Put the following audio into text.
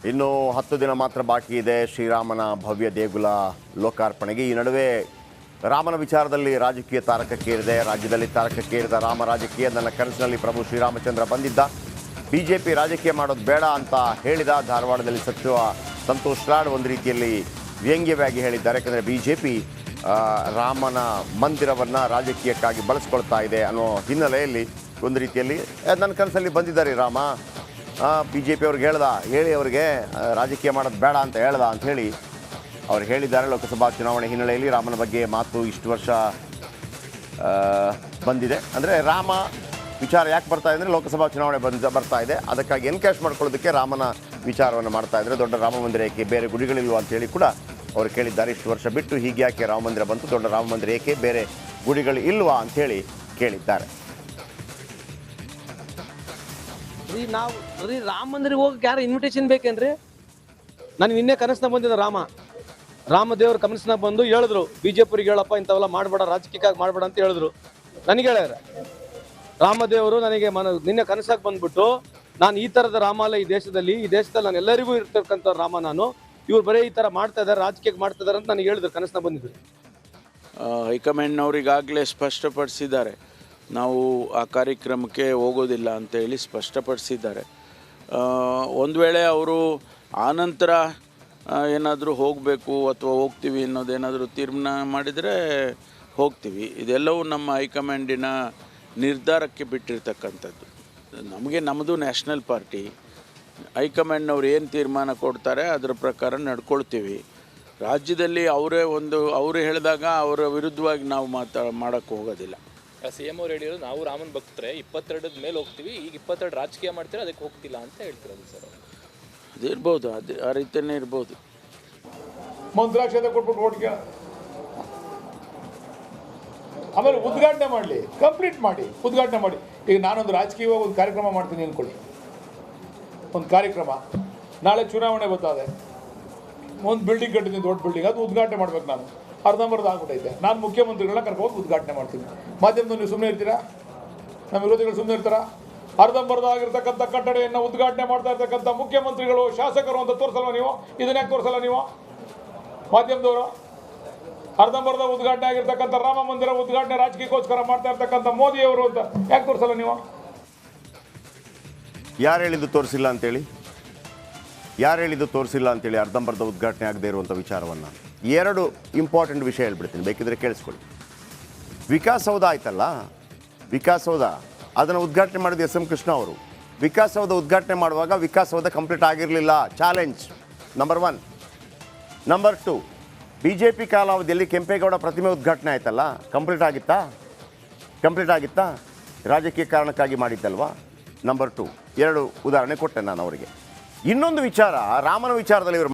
ಇನ್ನು 10 ದಿನ ಮಾತ್ರ ಬಾಕಿ ಇದೆ ಶ್ರೀರಾಮನ ಭವ್ಯ ದೇಗುಲ ಲೋಕಾರ್ಪಣೆಗೆ. ಈ ನಡುವೆ ರಾಮನ ವಿಚಾರದಲ್ಲಿ ರಾಜಕೀಯ ತಾರಕಕ್ಕೇರಿದೆ. ರಾಜ್ಯದಲ್ಲಿ ತಾರಕಕ್ಕೇರಿದ ರಾಮ ರಾಜಕೀಯ. ನನ್ನ ಕನಸಿನಲ್ಲಿ ಪ್ರಭು ಶ್ರೀರಾಮಚಂದ್ರ ಬಂದಿದ್ದ. ಬಿಜೆಪಿ ರಾಜಕೀಯ ಮಾಡೋದು ಬೇಡ ಅಂತ ಹೇಳಿದ. ಧಾರವಾಡದಲ್ಲಿ ಸಚಿವ ಸಂತೋಷ್ ಲಾಡ್ ಒಂದು ರೀತಿಯಲ್ಲಿ ವ್ಯಂಗ್ಯವಾಗಿ ಹೇಳಿದ್ದಾರೆ. ಯಾಕಂದರೆ ಬಿಜೆಪಿ ರಾಮನ ಮಂದಿರವನ್ನು ರಾಜಕೀಯಕ್ಕಾಗಿ ಬಳಸ್ಕೊಳ್ತಾ ಇದೆ ಅನ್ನೋ ಹಿನ್ನೆಲೆಯಲ್ಲಿ ಒಂದು ರೀತಿಯಲ್ಲಿ ನನ್ನ ಕನಸಲ್ಲಿ ಬಂದಿದ್ದಾರೆ ರಾಮ. BJP ಅವ್ರಿಗೆ ಹೇಳಿ ಅವರಿಗೆ ರಾಜಕೀಯ ಮಾಡೋದು ಬೇಡ ಅಂತ ಹೇಳಿ ಅವ್ರು ಹೇಳಿದ್ದಾರೆ. ಲೋಕಸಭಾ ಚುನಾವಣೆ ಹಿನ್ನೆಲೆಯಲ್ಲಿ ರಾಮನ ಬಗ್ಗೆ ಮಾತು ಇಷ್ಟು ವರ್ಷ ಬಂದಿದೆ. ಅಂದರೆ ರಾಮ ವಿಚಾರ ಯಾಕೆ ಬರ್ತಾ ಇದೆ ಅಂದರೆ ಲೋಕಸಭಾ ಚುನಾವಣೆ ಬರ್ತಾ ಇದೆ, ಅದಕ್ಕಾಗಿ ಎನ್ಕ್ಯಾಶ್ ಮಾಡ್ಕೊಳ್ಳೋದಕ್ಕೆ ರಾಮನ ವಿಚಾರವನ್ನು ಮಾಡ್ತಾ ಇದ್ದಾರೆ. ದೊಡ್ಡ ರಾಮ ಮಂದಿರ ಏಕೆ, ಬೇರೆ ಗುಡಿಗಳಿಲ್ವ ಅಂತೇಳಿ ಕೂಡ ಅವರು ಕೇಳಿದ್ದಾರೆ. ಇಷ್ಟು ವರ್ಷ ಬಿಟ್ಟು ಹೀಗೆ ಯಾಕೆ ರಾಮ ಮಂದಿರ ಬಂತು, ದೊಡ್ಡ ರಾಮ ಮಂದಿರ ಏಕೆ, ಬೇರೆ ಗುಡಿಗಳು ಇಲ್ವಾ ಅಂಥೇಳಿ ಕೇಳಿದ್ದಾರೆ. ನಾವು ರಾಮ ಮಂದಿರಿಗೆ ಹೋಗಕ್ಕೆ ಯಾರು ಇನ್ವಿಟೇಷನ್ ಬೇಕೇನ್ರಿ? ನನಗೆ ನಿನ್ನೆ ಕನಸ್ನಾಗ ಬಂದಿದ್ದ ರಾಮದೇವ್ರ ಕನಸ್ನಾಗ ಬಂದು ಹೇಳಿದ್ರು, ಬಿಜೆಪಿಗೆ ಹೇಳಪ್ಪ ಇಂಥವೆಲ್ಲ ಮಾಡಬೇಡ, ರಾಜಕೀಯಕ್ಕಾಗಿ ಮಾಡಬೇಡ ಅಂತ ಹೇಳಿದ್ರು. ನನಗೆ ಹೇಳ್ಯಾರ ರಾಮದೇವರು ನನಗೆ ನಿನ್ನೆ ಕನಸಾಗ ಬಂದ್ಬಿಟ್ಟು, ನಾನು ಈ ಥರದ ರಾಮ ಅಲ್ಲ ಈ ದೇಶದಲ್ಲಿ ನಾನು ಎಲ್ಲರಿಗೂ ಇರ್ತಕ್ಕಂಥ ರಾಮ, ನಾನು ಇವ್ರು ಬರೀ ಈ ಥರ ಮಾಡ್ತಾ ಇದ್ದಾರೆ, ರಾಜಕೀಯಕ್ಕೆ ಮಾಡ್ತಾ ಇದ್ದಾರೆ ಅಂತ ನನಗೆ ಹೇಳಿದ್ರು. ಕನಸ್ನಾಗ ಬಂದಿದ್ರು. ಹೈಕಮಾಂಡ್ನವ್ರಿಗಾಗಲೇ ಸ್ಪಷ್ಟಪಡಿಸಿದ್ದಾರೆ, ನಾವು ಆ ಕಾರ್ಯಕ್ರಮಕ್ಕೆ ಹೋಗೋದಿಲ್ಲ ಅಂತೇಳಿ ಸ್ಪಷ್ಟಪಡಿಸಿದ್ದಾರೆ. ಒಂದು ವೇಳೆ ಅವರು ಆನಂತರ ಏನಾದರೂ ಹೋಗಬೇಕು ಅಥವಾ ಹೋಗ್ತೀವಿ ಅನ್ನೋದೇನಾದರೂ ತೀರ್ಮಾನ ಮಾಡಿದರೆ ಹೋಗ್ತೀವಿ. ಇದೆಲ್ಲವೂ ನಮ್ಮ ಹೈಕಮಾಂಡಿನ ನಿರ್ಧಾರಕ್ಕೆ ಬಿಟ್ಟಿರ್ತಕ್ಕಂಥದ್ದು. ನಮ್ಮದು ನ್ಯಾಷನಲ್ ಪಾರ್ಟಿ, ಹೈಕಮಾಂಡ್ನವ್ರು ಏನು ತೀರ್ಮಾನ ಕೊಡ್ತಾರೆ ಅದರ ಪ್ರಕಾರ ನಡ್ಕೊಳ್ತೀವಿ. ರಾಜ್ಯದಲ್ಲಿ ಅವರು ಹೇಳಿದಾಗ ಅವರ ವಿರುದ್ಧವಾಗಿ ನಾವು ಮಾಡೋಕ್ಕೆ ಹೋಗೋದಿಲ್ಲ. CM ಅವ್ರು ಹೇಳಿದ್ರು, ನಾವು ರಾಮನ ಭಕ್ತರೆ 22 ಮೇಲೆ ಹೋಗ್ತೀವಿ, ಈಗ 22 ರಾಜಕೀಯ ಮಾಡ್ತೀರಾ, ಅದಕ್ಕೆ ಹೋಗ್ತಿಲ್ಲ ಅಂತ ಹೇಳ್ತಿರೋದು ಸರ್. ಅದಿರ್ಬೋದು, ಆ ರೀತಿಯೇ ಇರ್ಬೋದು. ಮಂತ್ರಾಕ್ಷತೆ ಕೊಟ್ಬಿಟ್ಟು ಓಟ್ಗೆ ಆಮೇಲೆ ಉದ್ಘಾಟನೆ ಮಾಡಲಿ, ಕಂಪ್ಲೀಟ್ ಮಾಡಿ, ಉದ್ಘಾಟನೆ ಮಾಡಿ. ಈಗ ನಾನೊಂದು ರಾಜಕೀಯವಾಗಿ ಒಂದು ಕಾರ್ಯಕ್ರಮ ಮಾಡ್ತೀನಿ ಅಂದ್ಕೊಳ್ಳಿ, ಒಂದು ಕಾರ್ಯಕ್ರಮ, ನಾಳೆ ಚುನಾವಣೆ ಬರ್ತದೆ, ಒಂದು ಬಿಲ್ಡಿಂಗ್ ಕಟ್ಟಿದ್ದೀನಿ, ದೊಡ್ಡ ಬಿಲ್ಡಿಂಗ್, ಅದು ಉದ್ಘಾಟನೆ ಮಾಡ್ಬೇಕು. ನಾನು ಅರ್ಧಂಬರ್ಧ ಆಗ್ಬಿಟ್ಟೈತೆ. ನಾನು ಮುಖ್ಯಮಂತ್ರಿಗಳನ್ನ ಕರ್ಕೊಂಡು ಉದ್ಘಾಟನೆ ಮಾಡ್ತೀನಿ. ಮಾಧ್ಯಮದಲ್ಲಿ ನೀವು ಸುಮ್ಮನೆ ಇರ್ತೀರಾ? ನಮ್ಮ ವಿರೋಧಿಗಳು ಸುಮ್ಮನೆ ಇರ್ತಾರಾ? ಅರ್ಧಂಬರ್ಧ ಆಗಿರ್ತಕ್ಕಂಥ ಕಟ್ಟಡೆಯನ್ನು ಉದ್ಘಾಟನೆ ಮಾಡ್ತಾ ಇರ್ತಕ್ಕಂಥ ಮುಖ್ಯಮಂತ್ರಿಗಳು, ಶಾಸಕರು ಅಂತ ತೋರಿಸಲ್ವ ನೀವು? ಇದನ್ನ ಯಾಕೆ ತೋರಿಸಲ್ಲ ನೀವು ಮಾಧ್ಯಮದವರು? ಅರ್ಧಂಬರ್ಧ ಉದ್ಘಾಟನೆ ಆಗಿರ್ತಕ್ಕಂಥ ರಾಮ ಮಂದಿರ ಉದ್ಘಾಟನೆ ರಾಜಕೀಯಕ್ಕೋಸ್ಕರ ಮಾಡ್ತಾ ಇರ್ತಕ್ಕಂಥ ಮೋದಿಯವರು ಅಂತ ಯಾಕೆ ತೋರಿಸಲ್ಲ ನೀವು? ಯಾರು ಹೇಳಿದ್ದು ತೋರಿಸಿಲ್ಲ ಅಂತೇಳಿ ಅರ್ಧಂಬರ್ಧ ಉದ್ಘಾಟನೆ ಆಗದೆ ಇರುವಂಥ ವಿಚಾರವನ್ನು? 2 ಇಂಪಾರ್ಟೆಂಟ್ ವಿಷಯ ಹೇಳ್ಬಿಡ್ತೀನಿ, ಬೇಕಿದ್ರೆ ಕೇಳಿಸ್ಕೊಳ್ಳಿ. ವಿಕಾಸಸೌಧ ಆಯ್ತಲ್ಲ, ವಿಕಾಸಸೌಧ ಅದನ್ನು ಉದ್ಘಾಟನೆ ಮಾಡಿದ SM ಕೃಷ್ಣ ಅವರು. ವಿಕಾಸಸೌಧ ಉದ್ಘಾಟನೆ ಮಾಡುವಾಗ ವಿಕಾಸಸೌಧ ಕಂಪ್ಲೀಟ್ ಆಗಿರಲಿಲ್ಲ. Challenge number 1. ನಂಬರ್ 2, BJP ಕಾಲಾವಧಿಯಲ್ಲಿ ಕೆಂಪೇಗೌಡ ಪ್ರತಿಮೆ ಉದ್ಘಾಟನೆ ಆಯ್ತಲ್ಲ, ಕಂಪ್ಲೀಟ್ ಆಗಿತ್ತಾ? ರಾಜಕೀಯ ಕಾರಣಕ್ಕಾಗಿ ಮಾಡಿದ್ದಲ್ವಾ? ನಂಬರ್ 2. 2 ಉದಾಹರಣೆ ಕೊಟ್ಟೆ ನಾನು ಅವರಿಗೆ. ಇನ್ನೊಂದು ವಿಚಾರ, ರಾಮನ ವಿಚಾರದಲ್ಲಿ ಇವರು